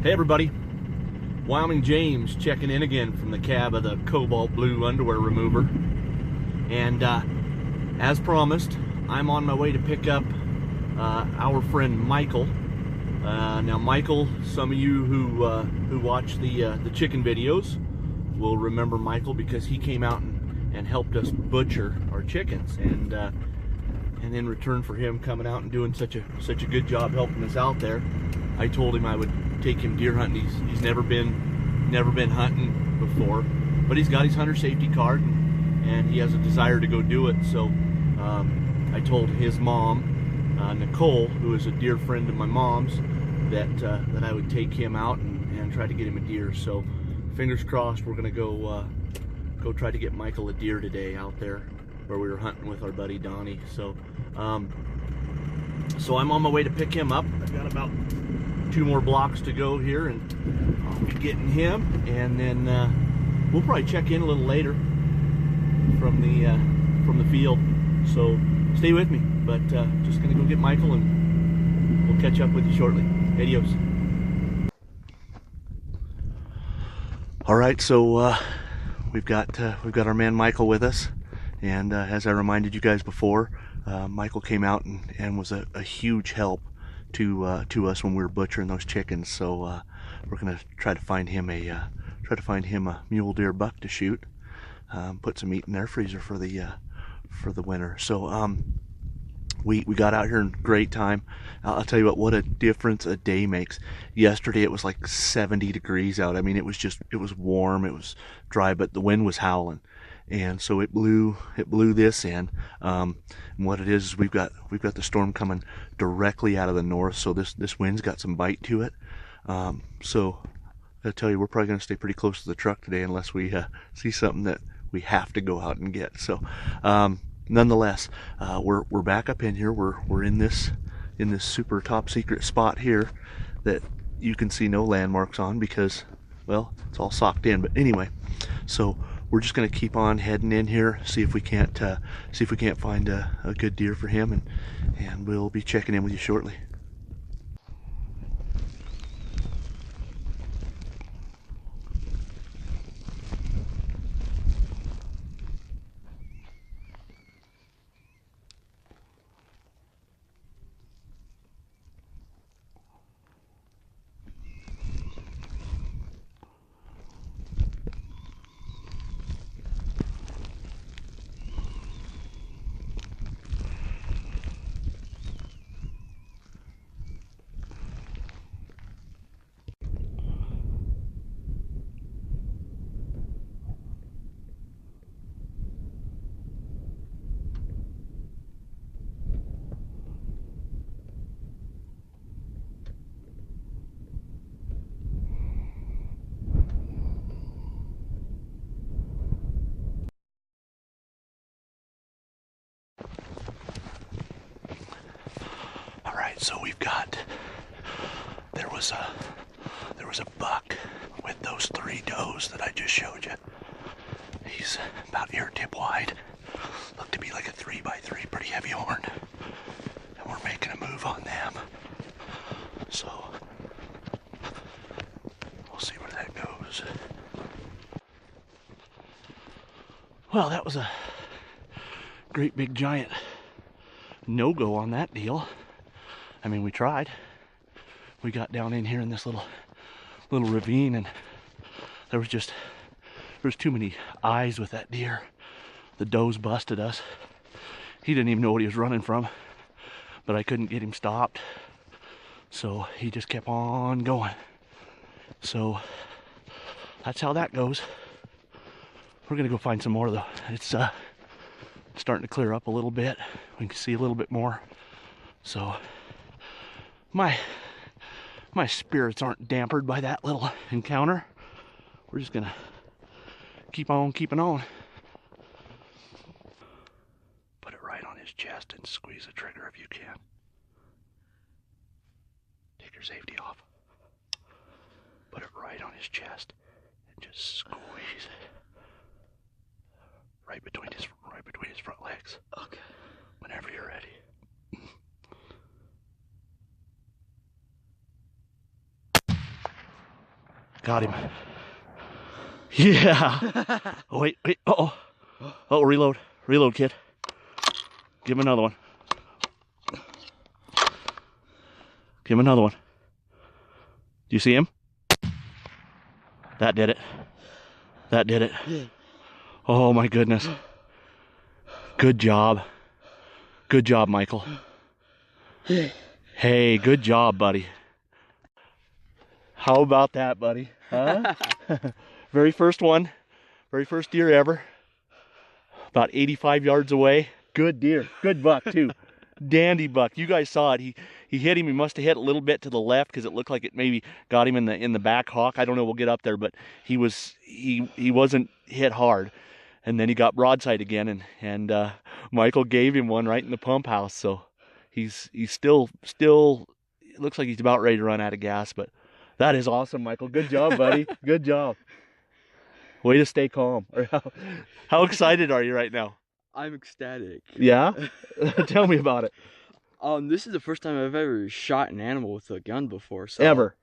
Hey everybody, Wyoming James checking in again from the cab of the cobalt blue underwear remover. And as promised, I'm on my way to pick up our friend Michael. Now Michael, some of you who watch the chicken videos will remember Michael because he came out and helped us butcher our chickens. And in return for him coming out and doing such a good job helping us out there, I told him I would take him deer hunting. He's never been hunting before, but he's got his hunter safety card and he has a desire to go do it. So I told his mom, Nicole, who is a dear friend of my mom's, that I would take him out and try to get him a deer. So fingers crossed, we're gonna go try to get Michael a deer today out there where we were hunting with our buddy Donnie. So so I'm on my way to pick him up. I've got about 2 more blocks to go here and I'll be getting him, and then we'll probably check in a little later from the field. So stay with me, but just gonna go get Michael and we'll catch up with you shortly. Adios. All right, so we've got our man Michael with us, and as I reminded you guys before, Michael came out and was a huge help to us when we were butchering those chickens. So we're gonna try to find him a mule deer buck to shoot, put some meat in their freezer for the winter. So we got out here in great time. I'll tell you what a difference a day makes. Yesterday it was like 70 degrees out. I mean, it was warm, it was dry, but the wind was howling, and so it blew this in. And what it is we've got the storm coming directly out of the north, so this wind's got some bite to it. So I tell you, we're probably going to stay pretty close to the truck today unless we see something that we have to go out and get. So nonetheless, we're back up in here. We're in this super top secret spot here that you can see no landmarks on because, well, it's all socked in. But anyway, so we're just going to keep on heading in here, see if we can't find a good deer for him, and we'll be checking in with you shortly. So there was a buck with those 3 does that I just showed you. He's about ear tip wide, looked to be like a 3x3, pretty heavy horn, and we're making a move on them. So we'll see where that goes. Well, that was a great big giant no-go on that deal. I mean, we tried. We got down in here in this little ravine, and there was too many eyes with that deer. The does busted us. He didn't even know what he was running from, but I couldn't get him stopped, so he just kept on going. So that's how that goes. We're gonna go find some more though. It's starting to clear up a little bit. We can see a little bit more. So my spirits aren't dampened by that little encounter. We're just gonna keep on keeping on. Put it right on his chest and squeeze the trigger if you can. Take your safety off. Put it right on his chest and just squeeze it right between his front legs. Okay. Whenever you're ready. Got him. Yeah. Oh, wait. Uh-oh. Oh, reload. Reload, kid. Give him another one. Give him another one. Do you see him? That did it. That did it. Oh my goodness. Good job. Good job, Michael. Hey, good job, buddy. How about that, buddy? Huh? Very first one. Very first deer ever. About 85 yards away. Good deer. Good buck, too. Dandy buck. You guys saw it. He hit him. He must have hit a little bit to the left because it looked like it maybe got him in the back hock. I don't know. We'll get up there, but he wasn't hit hard. And then he got broadside again, and Michael gave him one right in the pump house. So he's still it looks like he's about ready to run out of gas. But that is awesome, Michael. Good job, buddy. Good job. Way to stay calm. How excited are you right now? I'm ecstatic. Yeah? Tell me about it. This is the first time I've ever shot an animal with a gun before. So Ever?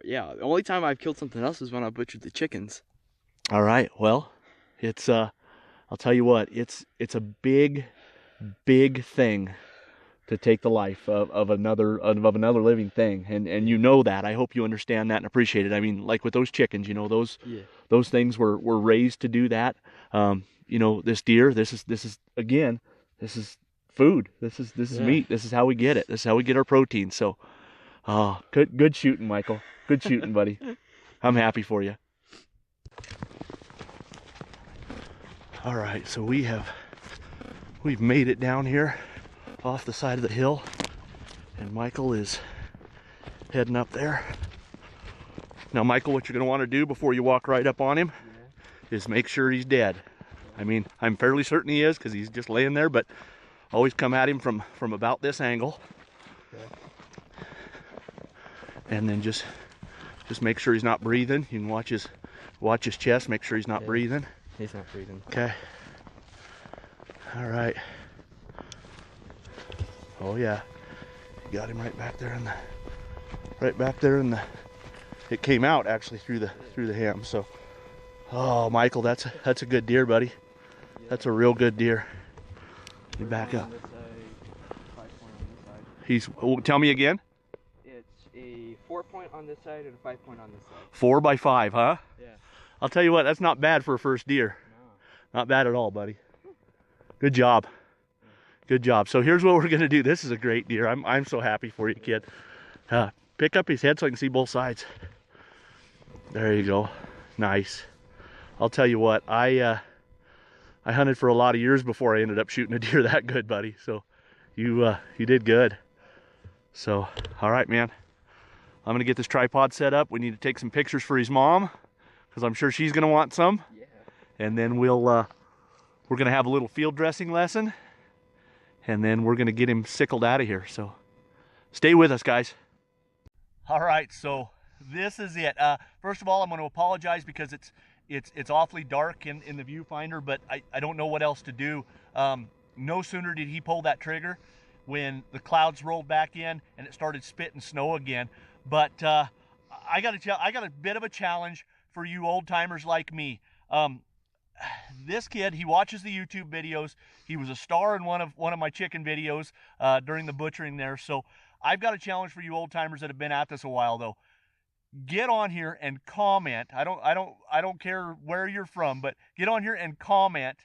Yeah. The only time I've killed something else is when I butchered the chickens. All right. Well, it's I'll tell you what. It's a big thing to take the life of another living thing, and you know that. I hope you understand that and appreciate it. I mean, like with those chickens, you know, those things were raised to do that. You know, this deer, this is again, this is food. This is meat. This is how we get it. This is how we get our protein. So, good shooting, Michael. Good shooting, buddy. I'm happy for you. All right, so we've made it down here off the side of the hill, and Michael is heading up there. Now, Michael, what you're going to want to do before you walk right up on him is make sure he's dead. I mean, I'm fairly certain he is because he's just laying there, but always come at him from about this angle. Okay. And then just make sure he's not breathing. You can watch his chest, make sure he's not breathing. He's not breathing. Okay. All right. Oh yeah. You got him right back there in the it came out actually through the ham. So oh, Michael, that's a good deer, buddy. That's a real good deer. You back up. He's tell me again. It's a 4-point on this side and a 5-point on this side. 4 by 5, huh? Yeah. I'll tell you what, that's not bad for a first deer. No. Not bad at all, buddy. Good job. Good job. So here's what we're gonna do. This is a great deer. I'm so happy for you, kid. Pick up his head so I can see both sides. There you go. Nice. I'll tell you what, I hunted for a lot of years before I ended up shooting a deer that good, buddy. So you did good. So all right, man. I'm gonna get this tripod set up. We need to take some pictures for his mom, because I'm sure she's gonna want some. Yeah. And then we're gonna have a little field dressing lesson, and then we're gonna get him sickled out of here. So stay with us, guys. All right, so this is it. First of all, I'm going to apologize because it's awfully dark in the viewfinder, but I don't know what else to do. No sooner did he pull that trigger when the clouds rolled back in and it started spitting snow again. But I got a bit of a challenge for you old timers like me. This kid, he watches the YouTube videos. He was a star in one of my chicken videos during the butchering there. So I've got a challenge for you old timers that have been at this a while, though. Get on here and comment. I don't care where you're from, but get on here and comment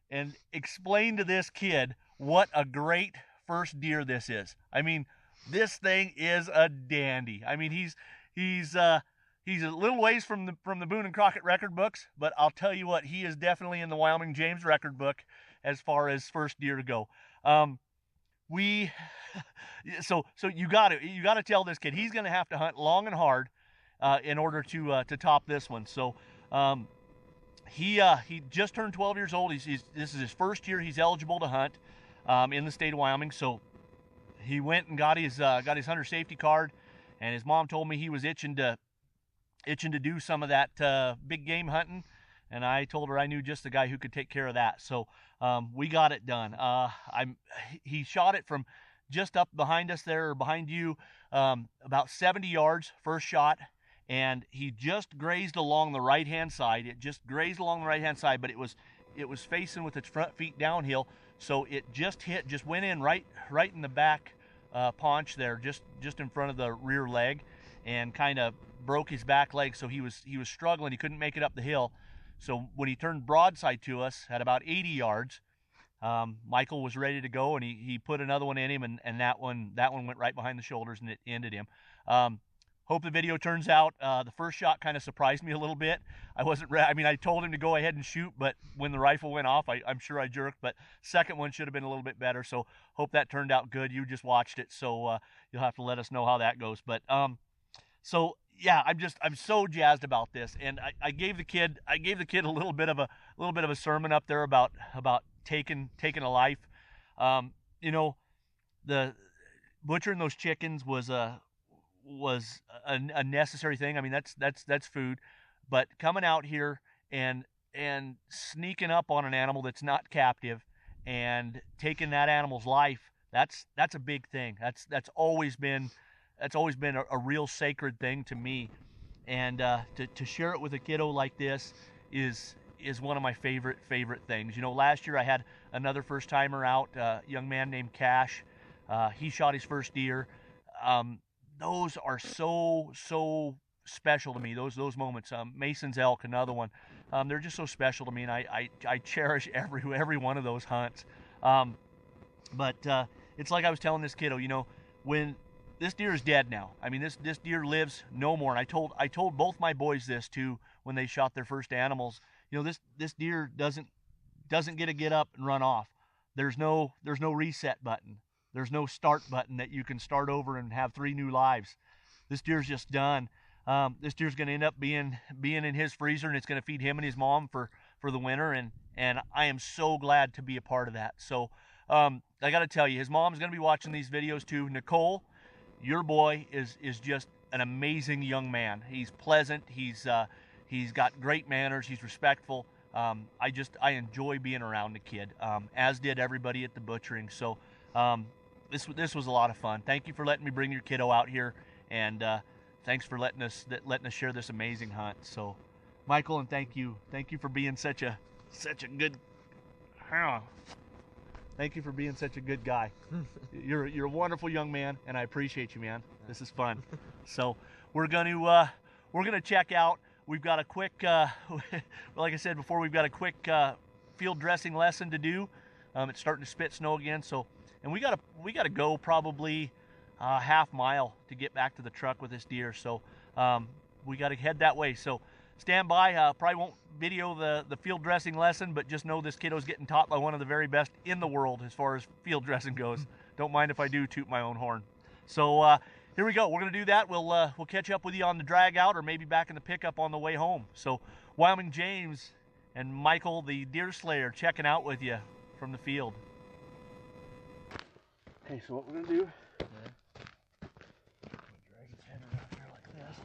and explain to this kid what a great first deer this is. I mean, this thing is a dandy. I mean, he's a little ways from the Boone and Crockett record books, but I'll tell you what, he is definitely in the Wyoming James record book as far as first deer to go. So you got to tell this kid he's going to have to hunt long and hard in order to top this one. So he just turned 12 years old. This is his first year he's eligible to hunt in the state of Wyoming. So he went and got his hunter safety card, and his mom told me he was itching to do some of that big game hunting, and I told her I knew just the guy who could take care of that. So we got it done. He shot it from just up behind us there, or behind you, about 70 yards first shot, and he just grazed along the right-hand side. It just grazed along the right-hand side, but it was facing with its front feet downhill, so it just went in right in the back paunch there, just in front of the rear leg, and kind of broke his back leg. So he was struggling. He couldn't make it up the hill. So when he turned broadside to us at about 80 yards, Michael was ready to go, and he put another one in him, and that one went right behind the shoulders, and it ended him. Hope the video turns out. The first shot kind of surprised me a little bit. I wasn't ready. I mean, I told him to go ahead and shoot, but when the rifle went off, I'm sure I jerked. But second one should have been a little bit better. So hope that turned out good. You just watched it, so you'll have to let us know how that goes. But so yeah, I'm so jazzed about this, and I gave the kid a little bit of a sermon up there about taking a life. You know, the butchering those chickens was a necessary thing. I mean, that's food, but coming out here and sneaking up on an animal that's not captive and taking that animal's life, that's a big thing. That's always been a real sacred thing to me, and to share it with a kiddo like this is one of my favorite things. You know, last year I had another first timer out, a young man named Cash. He shot his first deer. Those are so special to me. Those moments. Mason's elk, another one. They're just so special to me, and I cherish every one of those hunts. But it's like I was telling this kiddo, you know, when this deer is dead now. I mean, this deer lives no more. And I told both my boys this too when they shot their first animals. You know, this deer doesn't get up and run off. There's no reset button. There's no start button that you can start over and have 3 new lives. This deer's just done. This deer's going to end up being in his freezer, and it's going to feed him and his mom for the winter. And I am so glad to be a part of that. So I got to tell you, his mom's going to be watching these videos too. Nicole, your boy is just an amazing young man. He's pleasant. He's got great manners. He's respectful. I enjoy being around the kid, as did everybody at the butchering. So this was a lot of fun. Thank you for letting me bring your kiddo out here, and thanks for letting us share this amazing hunt. So, Michael, and thank you for being such a good. Thank you for being such a good guy. You're a wonderful young man, and I appreciate you, man. This is fun. So we're gonna check out. We've got a quick, like I said before, we've got a quick field dressing lesson to do. It's starting to spit snow again, so, and we gotta go probably a half mile to get back to the truck with this deer. So we gotta head that way. So stand by. Probably won't video the field dressing lesson, but just know this kiddo's getting taught by one of the very best in the world as far as field dressing goes. Don't mind if I do toot my own horn. So here we go. We're going to do that. We'll catch up with you on the drag out, or maybe back in the pickup on the way home. So Wyoming James and Michael, the deer slayer, checking out with you from the field. Okay, so what we're going to do, drag his head around here like this,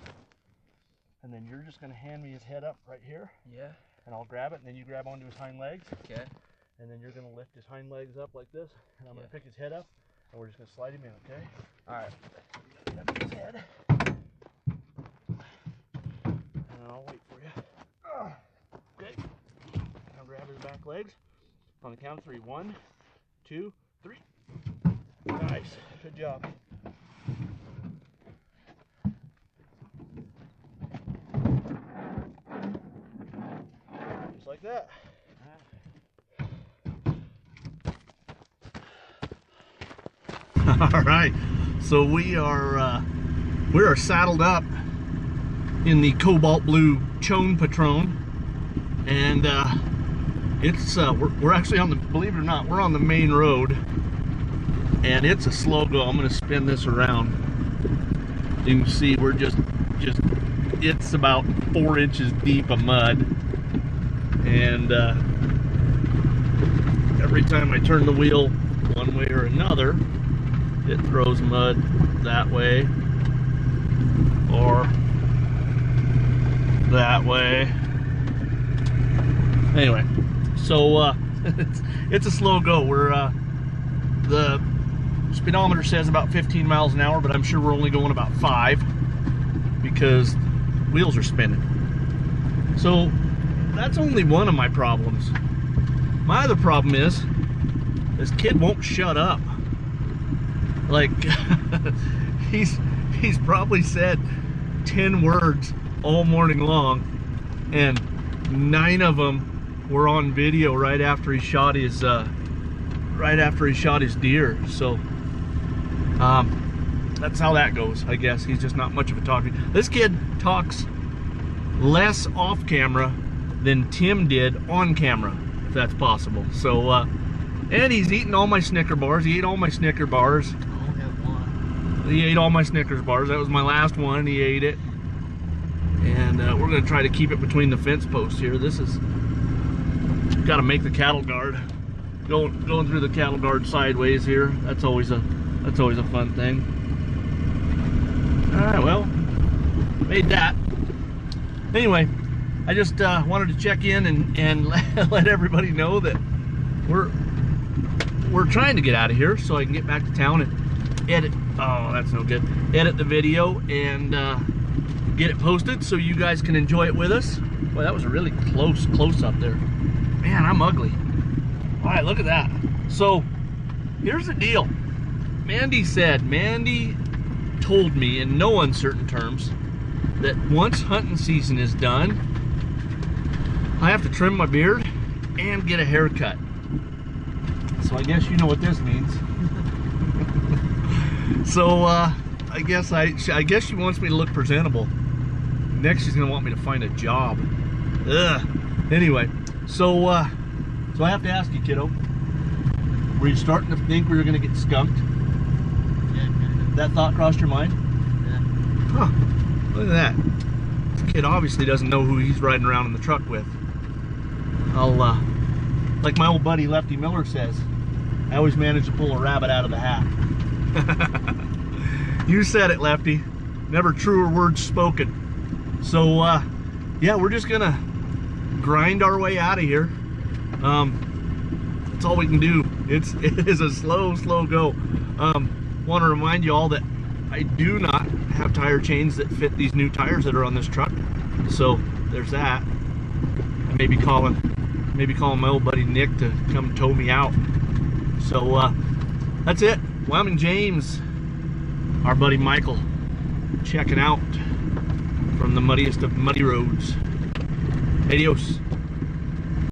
and then you're just going to hand me his head up right here. Yeah. And I'll grab it, and then you grab onto his hind legs. Okay. And then you're going to lift his hind legs up like this, and I'm going to pick his head up, and we're just going to slide him in, okay? All right. Grab his head. And I'll wait for you. Okay. Now grab his back legs. On the count of 3. 1, 2, 3. Nice. Good job. Just like that. All right, so we are saddled up in the cobalt blue Chone Patron, and it's we're actually on the, believe it or not, we're on the main road, and it's a slow go. I'm going to spin this around. You can see we're just it's about 4 inches deep of mud, and every time I turn the wheel one way or another, it throws mud that way or that way. Anyway, so it's a slow go. We're the speedometer says about 15 miles an hour, but I'm sure we're only going about 5 because wheels are spinning. So that's only one of my problems. My other problem is this kid won't shut up. Like he's probably said 10 words all morning long, and 9 of them were on video right after he shot his deer. So that's how that goes, I guess. He's just not much of a talker. This kid talks less off camera than Tim did on camera, if that's possible. So and he's eating all my Snicker bars. He ate all my Snicker bars. He ate all my Snickers bars. That was my last one. He ate it. And we're going to try to keep it between the fence posts here. This is got to make the cattle guard. Going through the cattle guard sideways here. That's always a fun thing. All right, well, made that. Anyway, I just wanted to check in and let everybody know that we're trying to get out of here so I can get back to town and edit. Oh, that's no good. Edit the video and get it posted so you guys can enjoy it with us. Boy, that was a really close up there. Man, I'm ugly. All right, look at that. So here's the deal. Mandy told me in no uncertain terms that once hunting season is done, I have to trim my beard and get a haircut. So I guess you know what this means. So I guess she wants me to look presentable. Next she's gonna want me to find a job. Ugh. Anyway, so I have to ask you, kiddo, were you starting to think we were gonna get skunked? Yeah. That thought crossed your mind? Yeah. Huh. Look at that. This kid obviously doesn't know who he's riding around in the truck with. I'll like my old buddy Lefty Miller says, I always manage to pull a rabbit out of the hat. You said it, Lefty. Never truer words spoken. So yeah, we're just gonna grind our way out of here. That's all we can do. It is a slow go. Want to remind you all that I do not have tire chains that fit these new tires that are on this truck. So there's that. I may be calling my old buddy Nick to come tow me out. So that's it. Wyoming James, our buddy Michael, checking out from the muddiest of muddy roads. Adios.